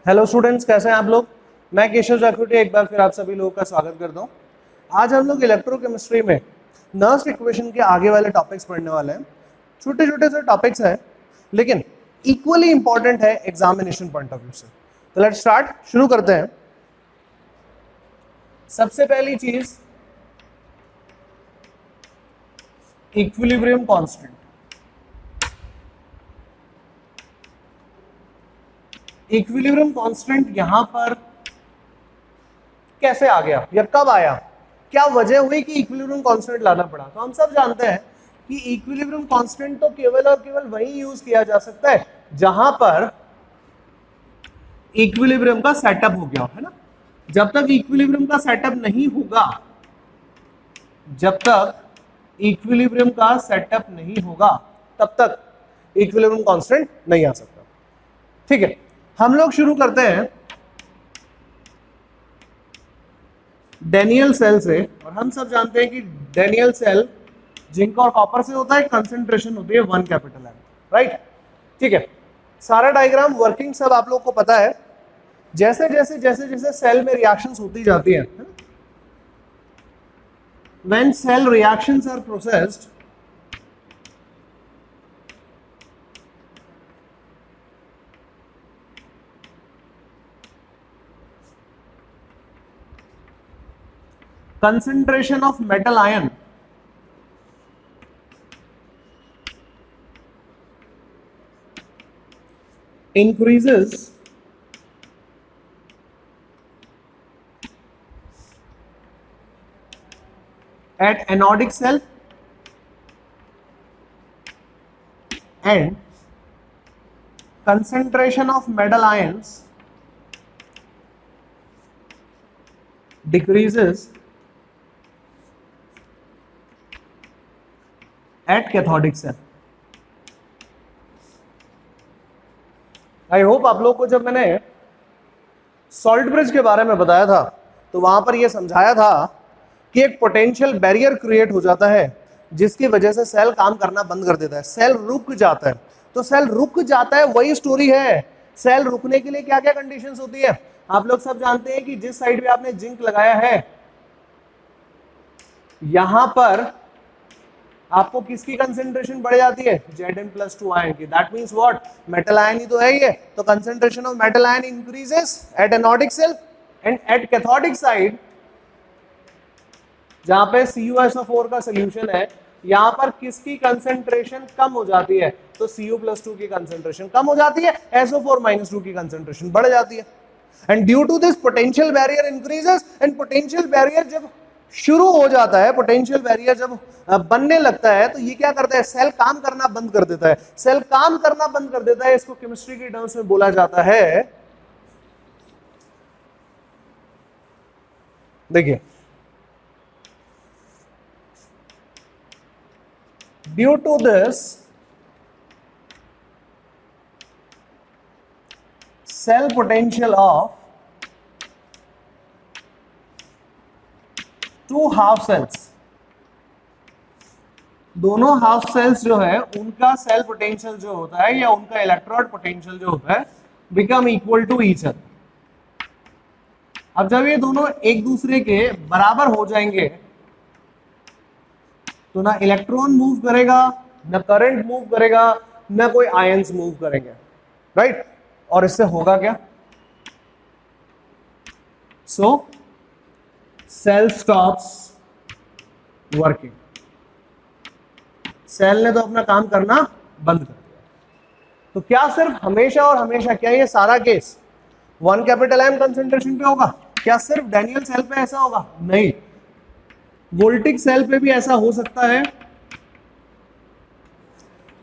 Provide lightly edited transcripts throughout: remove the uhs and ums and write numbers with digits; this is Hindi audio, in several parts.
हेलो स्टूडेंट्स, कैसे हैं आप लोग। मैं केशव जाखुटी एक बार फिर आप सभी लोगों का स्वागत करता हूं। आज हम लोग इलेक्ट्रोकेमिस्ट्री में नर्स्ट इक्वेशन के आगे वाले टॉपिक्स पढ़ने वाले हैं। छोटे छोटे से टॉपिक्स हैं लेकिन इक्वली इंपॉर्टेंट है एग्जामिनेशन पॉइंट ऑफ व्यू से। तो लेट्स स्टार्ट, शुरू करते हैं। सबसे पहली चीज, इक्विलिब्रियम कांस्टेंट। इक्विलिब्रियम कांस्टेंट यहां पर कैसे आ गया या कब आया, क्या वजह हुई कि इक्विलिब्रियम कांस्टेंट लाना पड़ा। तो हम सब जानते हैं कि इक्विलिब्रियम कांस्टेंट तो केवल और केवल वही यूज किया जा सकता है जहां पर इक्विलिब्रियम का सेटअप हो गया है ना। जब तक इक्विलिब्रियम का सेटअप नहीं होगा, जब तक इक्विलिब्रियम का सेटअप नहीं होगा तब तक इक्विलिब्रियम कांस्टेंट नहीं आ सकता। ठीक है, हम लोग शुरू करते हैं डेनियल सेल से। और हम सब जानते हैं कि डेनियल सेल जिंक और कॉपर से होता है, कंसंट्रेशन होती है 1 कैपिटल एम, राइट। ठीक है, सारा डायग्राम वर्किंग सब आप लोग को पता है। जैसे जैसे जैसे जैसे सेल में रिएक्शंस होती जाती हैं, when cell reactions are processed, concentration of metal ion increases at anodic cell and concentration of metal ions decreases at cathodic cell. I hope आप लोग को जब मैंने सॉल्ट ब्रिज के बारे में बताया था तो वहां पर यह समझाया था कि एक पोटेंशियल बैरियर क्रिएट हो जाता है जिसकी वजह से सेल काम करना बंद कर देता है, सेल रुक जाता है। तो सेल रुक जाता है, वही स्टोरी है। सेल रुकने के लिए क्या क्या कंडीशंस होती है आप लोग सब जानते हैं कि जिस साइड पे आपने जिंक लगाया है यहां पर आपको किसकी कंसेंट्रेशन बढ़ जाती है, Zn+2 आयन की। That means what, metal ion ही तो है ये। तो concentration of metal ion increases at anodic cell and at cathodic side जहां पे CuSO4 का सोल्यूशन है, यहां पर किसकी कंसेंट्रेशन कम हो जाती है, तो Cu+2 की कंसेंट्रेशन कम हो जाती है, SO4-2 की कंसेंट्रेशन बढ़ जाती है। And due to this potential barrier increases. And potential barrier जब शुरू हो जाता है, पोटेंशियल बैरियर जब बनने लगता है तो ये क्या करता है, सेल काम करना बंद कर देता है। सेल काम करना बंद कर देता है, इसको केमिस्ट्री की टर्म्स में बोला जाता है, देखिए, due to this cell potential of two half cells, दोनों हाफ सेल्स जो है उनका सेल पोटेंशियल जो होता है या उनका इलेक्ट्रोड पोटेंशियल जो होता है become equal to each other. अब जब ये दोनों एक दूसरे के बराबर हो जाएंगे तो ना इलेक्ट्रॉन मूव करेगा, ना करंट मूव करेगा, ना कोई आयंस मूव करेंगे, राइट। और इससे होगा क्या, सो सेल स्टॉप्स वर्किंग। सेल ने तो अपना काम करना बंद कर दिया। तो क्या सिर्फ हमेशा और हमेशा, क्या ये सारा केस 1 कैपिटल एम कंसेंट्रेशन पे होगा, क्या सिर्फ डेनियल सेल पे ऐसा होगा, नहीं। वोल्टिक सेल पे भी ऐसा हो सकता है,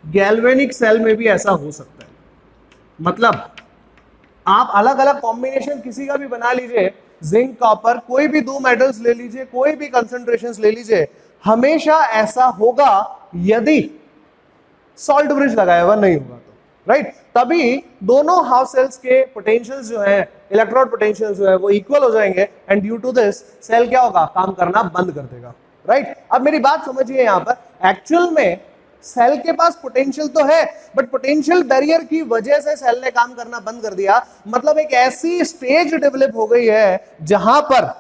गैल्वेनिक सेल में भी ऐसा हो सकता है। मतलब आप अलग अलग कॉम्बिनेशन किसी का भी बना लीजिए, जिंक कॉपर, कोई भी 2 मेटल्स ले लीजिए, कोई भी कंसेंट्रेशंस ले लीजिए, हमेशा ऐसा होगा यदि सॉल्ट ब्रिज लगाया हुआ नहीं होगा तो, राइट। तभी दोनों हाफ सेल्स के पोटेंशियल्स जो है, इलेक्ट्रोड पोटेंशियल जो है वो इक्वल हो जाएंगे and due to this cell क्या होगा, काम करना बंद कर देगा, राइट। अब मेरी बात समझिए, यहां पर एक्चुअल में सेल के पास पोटेंशियल तो है, बट पोटेंशियल बैरियर की वजह से सेल ने काम करना बंद कर दिया। मतलब एक ऐसी स्टेज डेवलप हो गई है जहां पर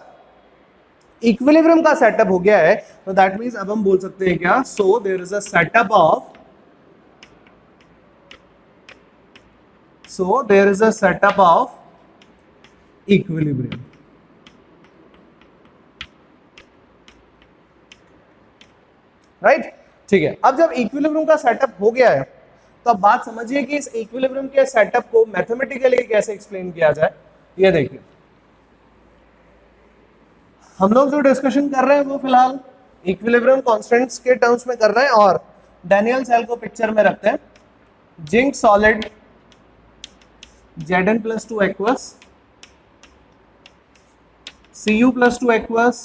इक्विलिब्रियम का सेटअप हो गया है। तो दैट मींस अब हम बोल सकते हैं क्या, so there is a setup of, so there is a setup of equilibrium. Right, ठीक है। अब जब इक्विलिब्रियम का सेटअप हो गया है तो अब बात समझिए कि इस इक्विलिब्रियम के सेटअप को मैथमेटिकली कैसे एक्सप्लेन किया जाए। ये देखिए, हम लोग जो डिस्कशन कर रहे हैं वो फिलहाल इक्विलिब्रियम कांस्टेंट्स के टर्म्स में कर रहे हैं और डैनियल सेल को पिक्चर में रखते हैं। Zinc solid Zn+2 aqueous, Cu+2 aqueous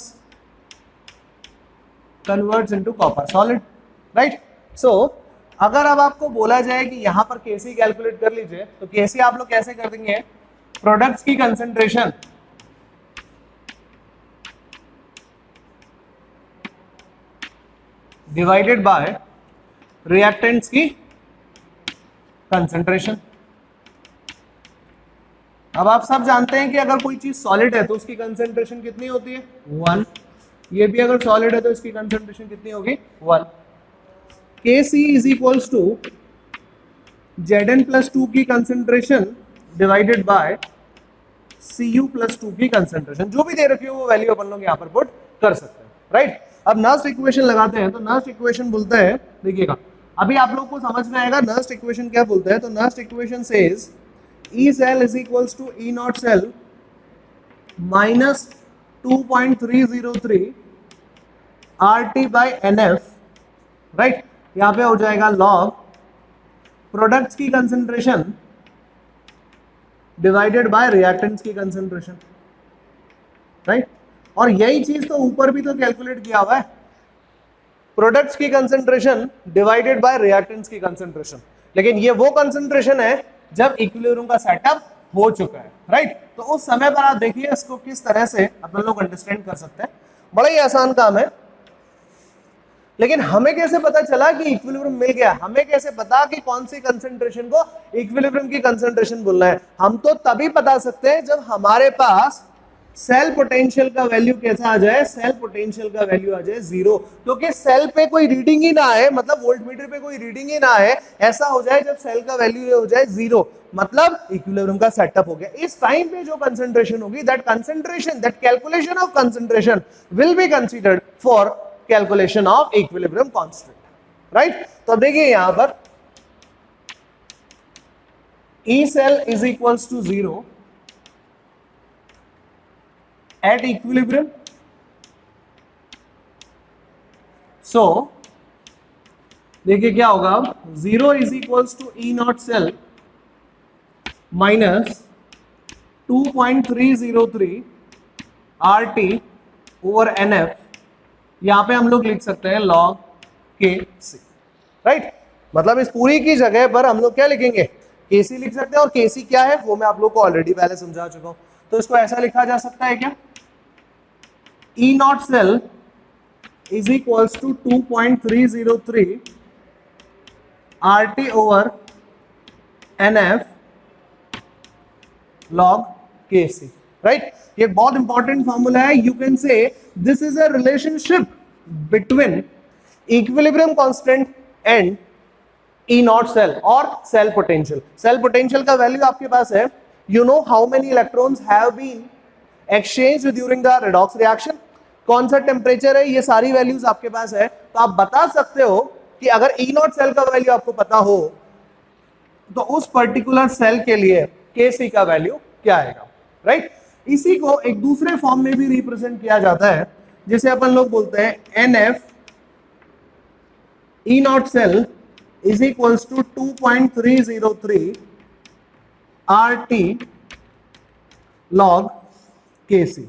converts into copper solid, right? So अगर अब आपको बोला जाए कि यहां पर Kc कैलकुलेट कर लीजिए, तो Kc आप लोग कैसे कर देंगे, प्रोडक्ट्स की कंसंट्रेशन डिवाइडेड बाय रिएक्टेंट्स की कंसंट्रेशन। अब आप सब जानते हैं कि अगर कोई चीज सॉलिड है तो उसकी कंसंट्रेशन कितनी होती है, 1। ये भी अगर सॉलिड है तो इसकी कंसंट्रेशन कितनी होगी, 1। Kc is equals to Zn+2 की कंसंट्रेशन डिवाइडेड बाय Cu+2 की कंसंट्रेशन। जो भी दे रखी हो वो वैल्यू अपन लोग यहाँ पर पुट कर सकते हैं, राइट। अब नर्स्ट इक्वेशन लगाते हैं, तो नर्स्ट इक्वेशन बोलता है, देखिएगा अभी आप लोग को समझ में आएगा नर्स्ट इक्वेशन क्या बोलता है। तो Nernst equation says E cell is equals to E naught cell minus 2.303 RT by NF, right. यहां पे हो जाएगा log प्रोडक्ट्स की कंसंट्रेशन डिवाइडेड बाय रिएक्टेंट्स की कंसंट्रेशन, राइट। और यही चीज तो ऊपर भी तो कैलकुलेट किया हुआ है, प्रोडक्ट्स की कंसंट्रेशन डिवाइडेड बाय रिएक्टेंट्स की कंसंट्रेशन। लेकिन ये वो कंसंट्रेशन है जब इक्विलिब्रियम का सेटअप हो चुका है, राइट। तो उस समय पर आप देखिए इसको किस तरह से अपन लोग अंडरस्टैंड कर सकते हैं। बड़ा ही आसान काम है, लेकिन हमें कैसे पता चला कि इक्विलिब्रियम मिल गया, हमें कैसे पता कि कौन सी कंसंट्रेशन को इक्विलिब्रियम की कंसंट्रेशन बोलना है। हम तो तभी बता सकते हैं जब हमारे पास सेल पोटेंशियल का वैल्यू कैसा आ जाए, सेल पोटेंशियल का वैल्यू आ जाए 0। क्योंकि सेल पे कोई रीडिंग ही ना आए, मतलब वोल्टमीटर पे कोई रीडिंग ही ना आए, ऐसा हो जाए जब सेल का वैल्यू हो जाए 0, मतलब इक्विलिब्रियम का सेटअप हो गया। इस टाइम पे जो कंसंट्रेशन होगी, that concentration, that calculation of concentration will be considered for calculation of equilibrium constant, right. तो अब देखिए यहां पर E cell is equals to 0 at equilibrium. So देखिए क्या होगा, 0 is equals to E not cell minus 2.303 RT over NF। यहां पे हम लोग लिख सकते हैं log Kc, राइट। मतलब इस पूरी की जगह पर हम लोग क्या लिखेंगे, Kc लिख सकते हैं। और Kc क्या है वो मैं आप लोग को ऑलरेडी पहले समझा चुका हूं। तो इसको ऐसा लिखा जा सकता है क्या, E not cell is equals to 2.303 RT over NF log Kc, right? ये बहुत इंपॉर्टेंट फॉर्मूला है। You can say this is a relationship between equilibrium constant and E not cell और सेल पोटेंशियल। सेल पोटेंशियल का वैल्यू आपके पास है, you know how many electrons have been exchanged during the redox reaction, कौन सा टेम्परेचर है, ये सारी वैल्यूज आपके पास है। तो आप बता सकते हो कि अगर E नॉट सेल का वैल्यू आपको पता हो तो उस पर्टिकुलर सेल के लिए Kc का वैल्यू क्या आएगा, राइट। इसी को एक दूसरे फॉर्म में भी रिप्रेजेंट किया जाता है, जिसे अपन लोग बोलते हैं NF E not cell is equals to 2.303 RT log Kc,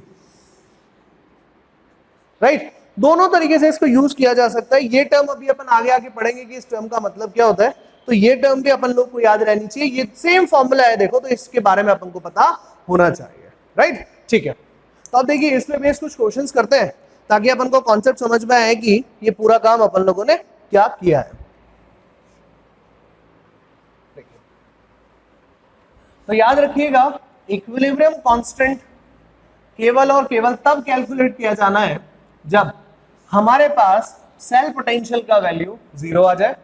right. दोनों तरीके से इसको यूज किया जा सकता है। ये टर्म अभी अपन आगे आगे पढ़ेंगे कि इस टर्म का मतलब क्या होता है, तो ये टर्म भी अपन लोग को याद रहनी चाहिए। ये सेम फॉर्मूला है देखो, तो इसके बारे में अपन को पता होना चाहिए, राइट। ठीक है, तो अब देखिए इसमें बेस कुछ क्वेश्चंस करते हैं ताकि अपन को कॉन्सेप्ट समझ में आए कि ये पूरा काम अपन लोगों ने क्या किया है। देखिए, तो याद रखिएगा इक्विलिब्रियम कांस्टेंट केवल और केवल तब कैलकुलेट किया जाना है जब हमारे पास सेल पोटेंशियल का वैल्यू 0 आ जाए,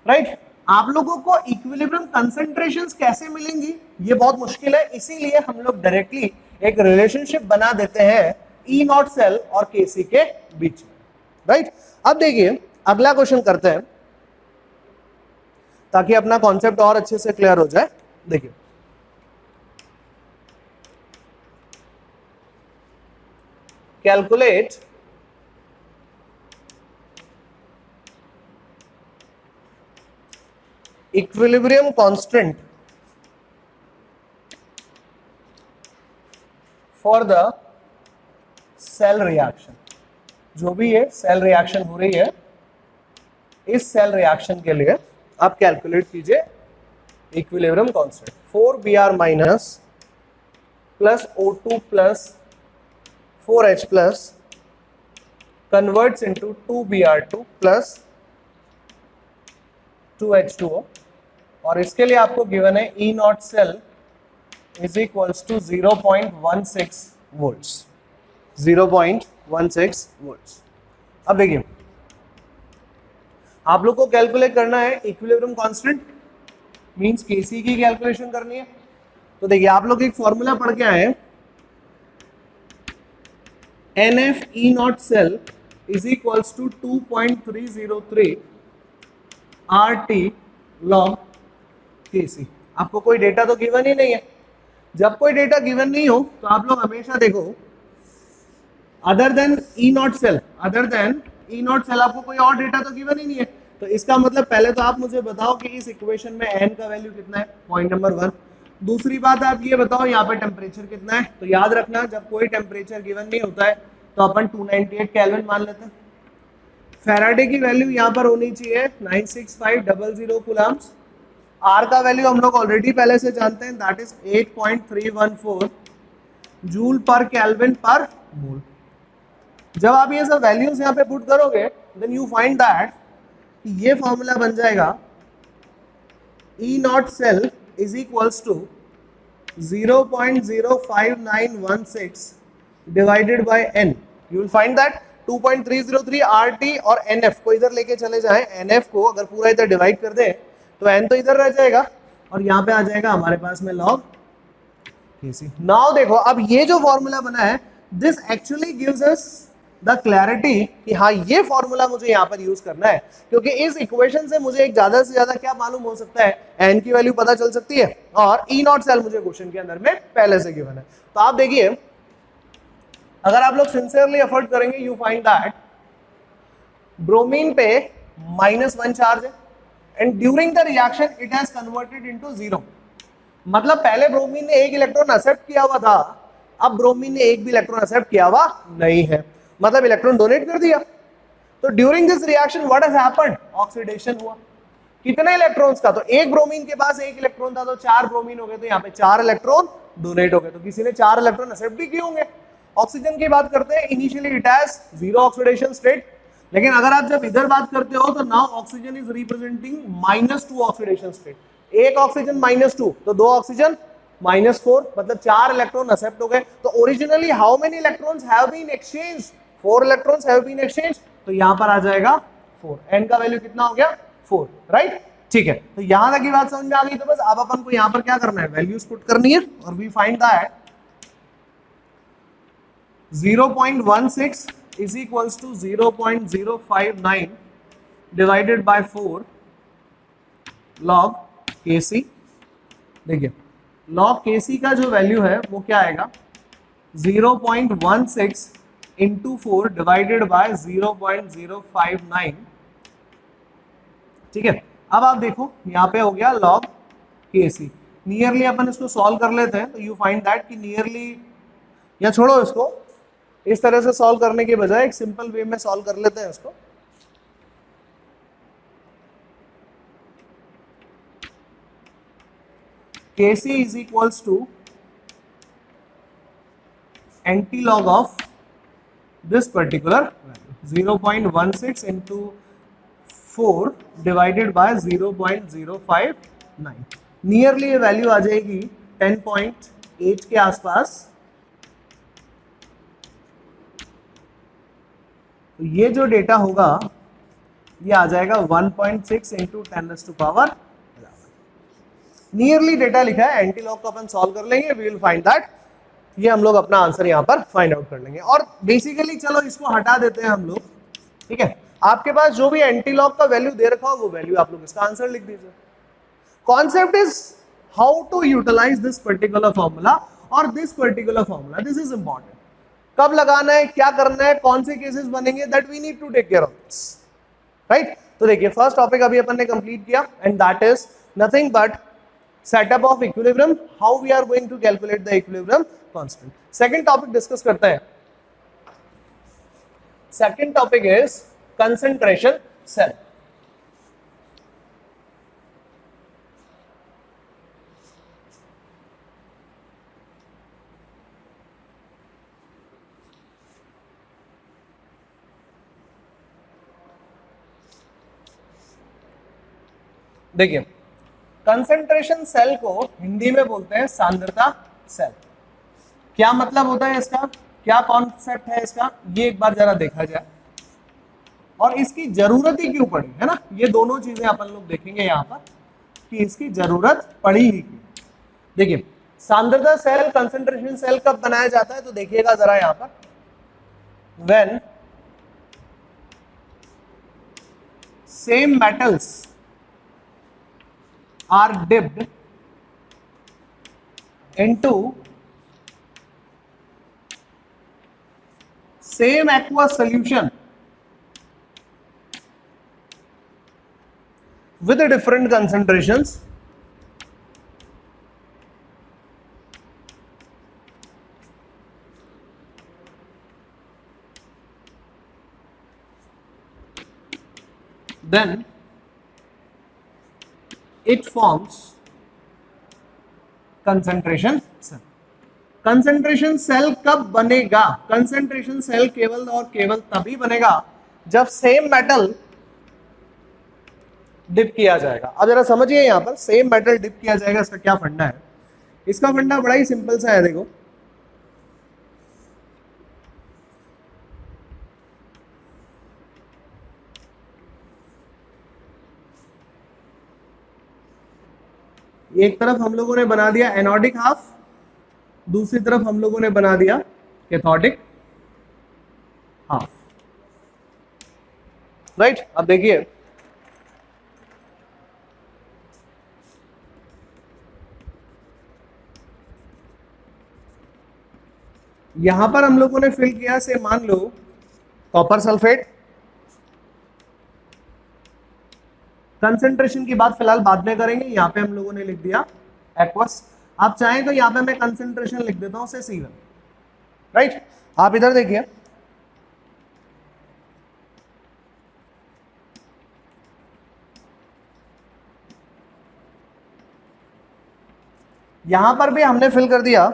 राइट। आप लोगों को इक्विलिब्रियम कंसंट्रेशंस कैसे मिलेंगी ये बहुत मुश्किल है, इसीलिए हम लोग डायरेक्टली एक रिलेशनशिप बना देते हैं ई नॉट सेल और केसी के बीच में, राइट। अब देखिए अगला क्वेश्चन करते हैं ताकि अपना कॉन्सेप्ट और अच्छे से क्लियर हो जाए। देखिए calculate equilibrium constant for the cell reaction. जो भी ये सेल रिएक्शन हो रही है, इस सेल रिएक्शन के लिए आप कैलकुलेट कीजिए equilibrium constant 4Br minus plus O2 plus 4H plus converts into 2Br2 plus 2H2O, और इसके लिए आपको गिवन है E not cell is equals to 0.16 volts, 0.16 volts. अब देखिए आप लोग को कैलकुलेट करना है इक्विलिब्रियम कांस्टेंट, मींस केसी की कैलकुलेशन करनी है। तो देखिए आप लोग एक फॉर्मूला पढ़ के आए हैं, NF E not cell is equals to 2.303 RT log KC। आपको कोई डेटा तो गिवन ही नहीं है। जब कोई डेटा गिवन नहीं हो तो आप लोग हमेशा देखो other than E not cell, आपको कोई और डेटा तो गिवन ही नहीं है। तो इसका मतलब पहले तो आप मुझे बताओ कि इस इक्वेशन में n का वैल्यू कितना है, पॉइंट नंबर 1। दूसरी बात आप ये बताओ यहाँ पे टेम्परेचर कितना है। तो याद रखना जब कोई टेम्परेचर गिवन नहीं होता है तो अपन 298 केल्विन मान लेते हैं। फैराडे की वैल्यू यहाँ पर होनी चाहिए 96500 कूलम्स। आर का वैल्यू हम लोग ऑलरेडी पहले से जानते हैं, दैट इज 8.314 जूल पर केल्विन पर मोल। जब आप ये सब वैल्यूज यहाँ पे पुट करोगे देन यू फाइंड दैट ये फॉर्मूला बन जाएगा E not cell is equals to 0.05916 divided by n। You will find that 2.303 RT और NF को इधर लेके चले जाएं, NF को अगर पूरा इधर डिवाइड कर दें तो n तो इधर रह जाएगा और यहाँ पे आ जाएगा हमारे पास में log KC। नाउ देखो अब ये जो फॉर्मूला बना है this actually gives us the clarity कि हाँ ये फॉर्मूला मुझे यहाँ पर यूज करना है, क्योंकि इस इक्वेशन से मुझे एक ज्यादा से ज्यादा क्या मालूम हो सकता है, n की वैल्यू पता चल सकती है और ई नॉट सेल मुझे क्वेश्चन के अंदर में पहले से गिवन है। तो आप देखिए अगर आप लोग सिंसियरली एफर्ट करेंगे यू फाइंड दैट ब्रोमीन पे -1 चार्ज है and during the reaction it has converted into 0। मतलब पहले ब्रोमीन ने एक इलेक्ट्रॉन एक्सेप्ट किया हुआ था, अब ब्रोमीन ने एक भी इलेक्ट्रॉन एक्सेप्ट किया हुआ नहीं है, मतलब इलेक्ट्रॉन डोनेट कर दिया। तो during this reaction what has happened, oxidation हुआ। कितने इलेक्ट्रॉन्स का, तो एक ब्रोमीन के पास एक इलेक्ट्रॉन था तो 4 ब्रोमीन हो गए, तो यहाँ पे 4 इलेक्ट्रॉन डोनेट हो गए, तो किसी ने 4 इलेक्ट्रॉन एक्सेप्ट भी किए होंगे। ऑक्सीजन की बात करते हैं, initially it has 0 oxidation state, लेकिन अगर आप जब इधर बात करते हो तो now oxygen is representing -2 oxidation state. एक ऑक्सीजन -2 तो 2 ऑक्सीजन -4, मतलब 4 इलेक्ट्रॉन एक्सेप्ट हो गए। तो originally how many electrons have been exchanged, 4 electrons have been exchanged, तो यहां पर आ जाएगा 4। n का वैल्यू कितना हो गया 4, राइट। ठीक है, तो यहां तक की बात समझ में आ गई। तो बस अब अपन को यहां पर क्या करना है, वैल्यूज पुट करनी है और we find that 0.16 is equals to 0.059 divided by 4 log Kc। देखिए log Kc का जो वैल्यू है वो क्या आएगा, 0.16 into 4 divided by 0.059। ठीक है, अब आप देखो यहाँ पे हो गया log Kc। नियरली अपन इसको सॉल्व कर लेते हैं तो यू फाइंड दैट कि नियरली, या छोड़ो इसको, इस तरह से सॉल्व करने के बजाय एक सिंपल वे में सॉल्व कर लेते हैं इसको। Kc is equals to anti-log of this particular value, 0.16 into 4 divided by 0.059, nearly ये वैल्यू आ जाएगी 10.8 के आसपास। तो ये जो डेटा होगा ये आ जाएगा 1.6 इंटू 10⁻⁻11। नियरली डेटा लिखा है, एंटी लॉग को अपन सॉल्व कर लेंगे, वी विल फाइंड दैट। ये हम लोग अपना आंसर यहाँ पर फाइंड आउट कर लेंगे। और बेसिकली चलो इसको हटा देते हैं हम लोग, ठीक है। आपके पास जो भी एंटी लॉग का वैल्यू दे रखा हो वो वैल्यू आप लोग इसका आंसर लिख दीजिए। Concept is how to utilise this particular formula, और this particular formula, this is important. कब लगाना है, क्या करना है, कौन से केसेस बनेंगे, that we need to take care of this, right. तो देखिए फर्स्ट टॉपिक अभी अपन ने कंप्लीट किया, and that is nothing but setup of equilibrium, how we are going to calculate the equilibrium constant. Second topic discuss करते हैं। Second topic is concentration cell. देखिए कंसंट्रेशन सेल को हिंदी में बोलते हैं सांद्रता सेल। क्या मतलब होता है इसका, क्या कॉन्सेप्ट है इसका, ये एक बार जरा देखा जाए। और इसकी जरूरत ही क्यों पड़ी, है ना, ये दोनों चीजें अपन लोग देखेंगे यहाँ पर कि इसकी जरूरत पड़ी ही क्यों। देखिए सांद्रता सेल, कंसंट्रेशन सेल कब बनाया जाता है, तो देखिएगा जरा यहाँ पर, when same metals are dipped into same aqueous solution with the different concentrations, then it forms concentration cell। Concentration cell कब बनेगा, कंसंट्रेशन सेल केवल और केवल तभी बनेगा जब सेम मेटल डिप किया जाएगा। अब जरा समझिए यहां पर सेम मेटल डिप किया जाएगा, इसका क्या फंडा है। इसका फंडा बड़ा ही सिंपल सा है, देखो एक तरफ हम लोगों ने बना दिया एनोडिक हाफ, दूसरी तरफ हम लोगों ने बना दिया कैथोडिक हाफ, राइट। अब देखिए यहां पर हम लोगों ने फिल किया, से मान लो कॉपर सल्फेट। कंसंट्रेशन की बात फिलहाल बाद में करेंगे, यहां पे हम लोगों ने लिख दिया एक्वस। आप चाहें तो यहां पे मैं कंसंट्रेशन लिख देता हूं से C1, राइट। आप इधर देखिए यहां पर भी हमने फिल कर दिया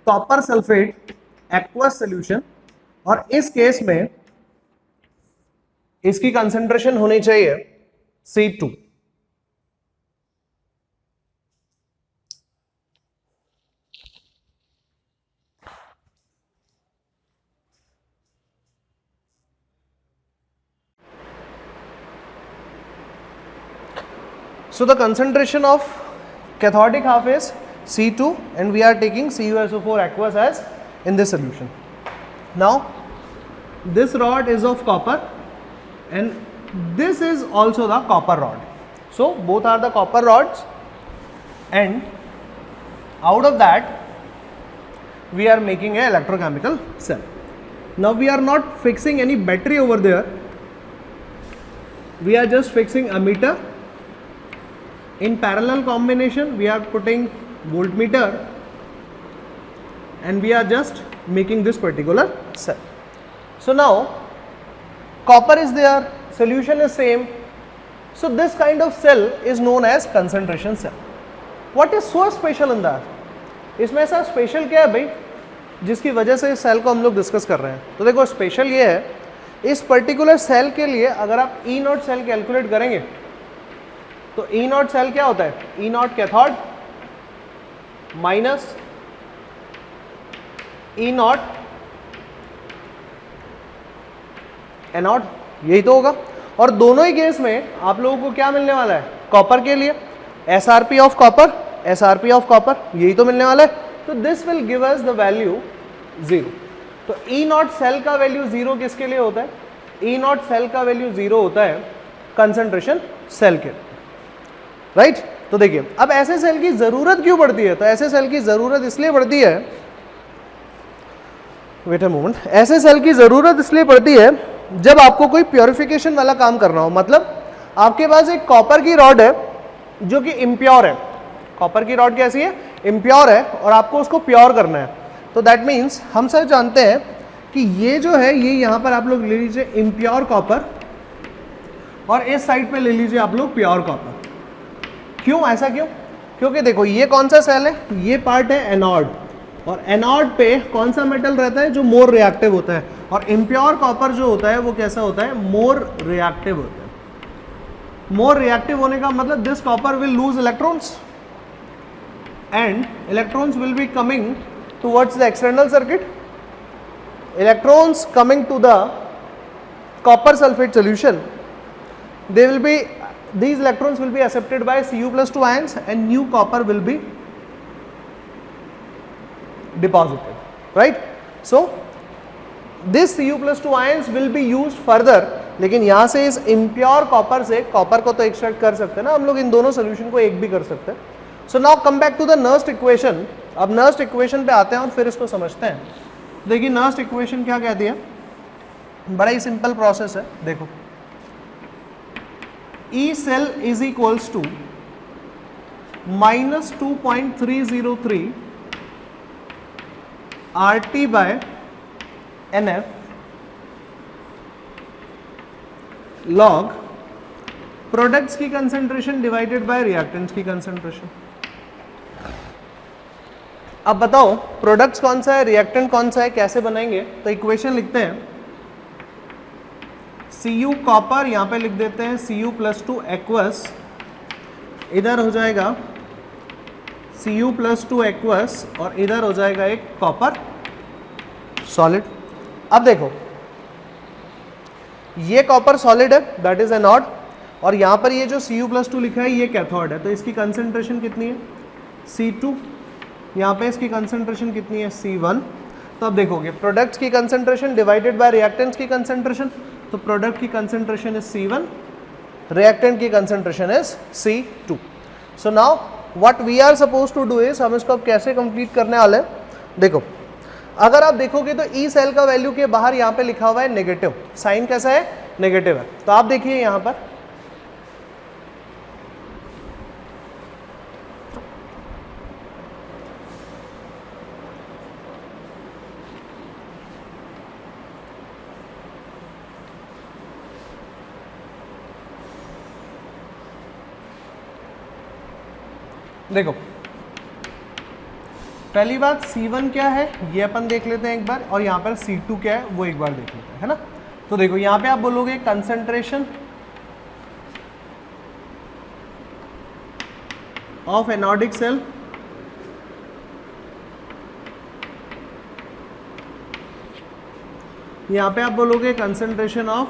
कॉपर सल्फेट एक्वस सॉल्यूशन, और इस केस में इसकी कंसंट्रेशन होनी चाहिए C2। So the concentration of cathodic half is C2 and we are taking CuSO4 aqueous as in this solution. Now this rod is of copper and this is also the copper rod. So both are the copper rods, and out of that we are making a electrochemical cell. Now we are not fixing any battery over there, we are just fixing ammeter. In parallel combination we are putting voltmeter and we are just making this particular cell. So now copper is there, solution is same, so this kind of cell is known as concentration cell. What is so special in that? इसमें ऐसा स्पेशल क्या है भाई जिसकी वजह से इस सेल को हम लोग डिस्कस कर रहे हैं? तो देखो स्पेशल ये है इस पर्टिकुलर सेल के लिए अगर आप ई नॉट सेल कैलकुलेट करेंगे तो ई नॉट सेल क्या होता है, E naught cathode minus E naught anode, यही तो होगा। और दोनों ही केस में आप लोगों को क्या मिलने वाला है, कॉपर के लिए SRP of copper, SRP of copper, यही तो मिलने वाला है। तो this will give us the value 0। तो ई नॉट सेल का वैल्यू 0 किसके लिए होता है, ई नॉट सेल का वैल्यू 0 होता है कंसंट्रेशन सेल के, राइट। तो देखिए अब ऐसे सेल की जरूरत क्यों पड़ती है, तो ऐसे सेल की जरूरत इसलिए पड़ती है, वेट अ मोमेंट, ऐसे सेल की जरूरत इसलिए पड़ती है जब आपको कोई प्योरिफिकेशन वाला काम करना हो। मतलब आपके पास एक कॉपर की रॉड है जो कि इम्प्योर है, कॉपर की रॉड कैसी है, इम्प्योर है, और आपको उसको प्योर करना है। तो दैट मीन्स हम सब जानते हैं कि ये जो है ये यहाँ पर आप लोग ले लीजिए इम्प्योर कॉपर, और इस साइड पे ले लीजिए आप लोग प्योर कॉपर। क्यों, ऐसा क्यों, क्योंकि देखो ये कौन सा सेल है, ये पार्ट है एनोड, और एनोड पे कौन सा मेटल रहता है जो मोर रिएक्टिव होता है, और इम्प्योर कॉपर जो होता है वो कैसा होता है, मोर रिएक्टिव होता है। मोर रिएक्टिव होने का मतलब this copper will lose electrons and electrons will be coming towards the external circuit. Electrons coming to the copper sulfate solution, they will be, these electrons will be accepted by Cu+2 ions and new copper will be deposited, right? So this Cu+2 ions will be used further, लेकिन यहाँ से इस इम्प्योर कॉपर से कॉपर को तो एक्सट्रैक्ट कर सकते हैं ना हम लोग, इन दोनों सोल्यूशन को एक भी कर सकते हैं। So now come back to the Nernst equation. अब नर्स्ट इक्वेशन पे आते हैं और फिर इसको समझते हैं। देखिए नर्स्ट इक्वेशन क्या कहती है, बड़ा ही सिंपल प्रोसेस है। देखो E cell is equals to -2.303 RT by NF log products की कंसेंट्रेशन डिवाइडेड बाय रिएक्टेंट्स की कंसेंट्रेशन। अब बताओ प्रोडक्ट्स कौन सा है, रिएक्टेंट कौन सा है, कैसे बनाएंगे। तो इक्वेशन लिखते हैं Cu कॉपर, यहाँ पे लिख देते हैं Cu+2 एक्वस, इधर हो जाएगा Cu+2 एक्वस और इधर हो जाएगा एक कॉपर सॉलिड। अब देखो ये कॉपर सॉलिड है दैट इज एनोड, और यहाँ पर ये जो Cu+2 लिखा है ये कैथोड है। तो इसकी कंसेंट्रेशन कितनी है C2, यहाँ पे इसकी कंसेंट्रेशन कितनी है C1। तो अब देखोगे प्रोडक्ट्स की कंसेंट्रेशन डिवाइडेड बाय रिएक्टेंट्स की कंसेंट्रेशन, तो प्रोडक्ट की कंसेंट्रेशन इज C1, रिएक्टेंट की concentration is C2। So now what we are suppose to do is, हम इसको अब कैसे कंप्लीट करने वाले हैं। देखो अगर आप देखोगे तो ई सेल का वैल्यू के बाहर यहाँ पे लिखा हुआ है नेगेटिव, साइन कैसा है, नेगेटिव है। तो आप देखिए यहाँ पर देखो पहली बात C1 क्या है ये अपन देख लेते हैं एक बार, और यहाँ पर C2 क्या है वो एक बार देख लेते हैं, है ना। तो देखो यहाँ पे आप बोलोगे कंसंट्रेशन ऑफ एनोडिक सेल, यहाँ पे आप बोलोगे कंसंट्रेशन ऑफ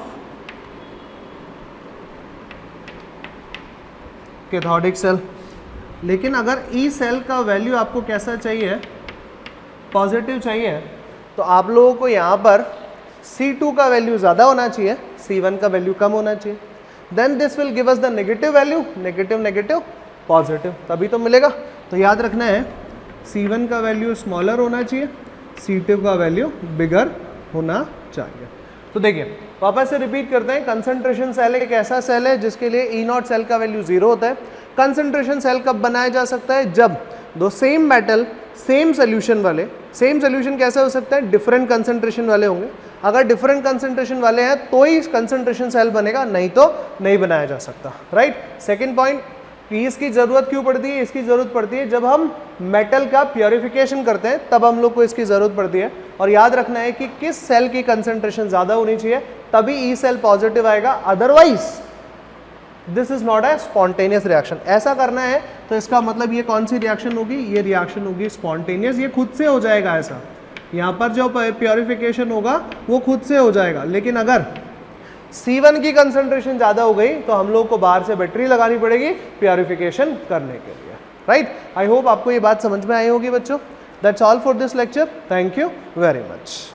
कैथोडिक सेल। लेकिन अगर ई सेल का वैल्यू आपको कैसा चाहिए, पॉजिटिव चाहिए, तो आप लोगों को यहाँ पर C2 का वैल्यू ज़्यादा होना चाहिए, C1 का वैल्यू कम होना चाहिए। Then this will give us the negative value, negative negative positive, तभी तो मिलेगा। तो याद रखना है C1 का वैल्यू स्मॉलर होना चाहिए, C2 का वैल्यू बिगर होना चाहिए। तो देखिए वापस से रिपीट करते हैं, कंसंट्रेशन सेल एक ऐसा सेल है जिसके लिए ई नॉट सेल का वैल्यू 0 होता है। कंसंट्रेशन सेल कब बनाया जा सकता है, जब दो सेम मेटल सेम सोल्यूशन वाले, सेम सोल्यूशन कैसे हो सकता है, डिफरेंट कंसंट्रेशन वाले होंगे। अगर डिफरेंट कंसंट्रेशन वाले हैं तो ही कंसंट्रेशन सेल बनेगा, नहीं तो नहीं बनाया जा सकता, राइट। सेकंड पॉइंट, कि इसकी जरूरत क्यों पड़ती है? इसकी जरूरत पड़ती है जब हम मेटल का प्योरिफिकेशन करते हैं, तब हम लोग को इसकी जरूरत पड़ती है। और याद रखना है कि किस सेल की कंसंट्रेशन ज्यादा होनी चाहिए, तभी ई सेल पॉजिटिव आएगा, otherwise this is not a spontaneous reaction. ऐसा करना है तो इसका मतलब ये कौन सी रिएक्शन होगी? ये रिएक्शन होगी स्पॉन्टेनियस, ये खुद से हो जाएगा। ऐसा यहाँ पर जो प्योरिफिकेशन होगा वो खुद से हो जाएगा। लेकिन अगर C1 की कंसंट्रेशन ज्यादा हो गई तो हम लोग को बाहर से बैटरी लगानी पड़ेगी प्योरिफिकेशन करने के लिए, राइट। आई होप आपको ये बात समझ में आई होगी बच्चों। That's all for this lecture. Thank you very much.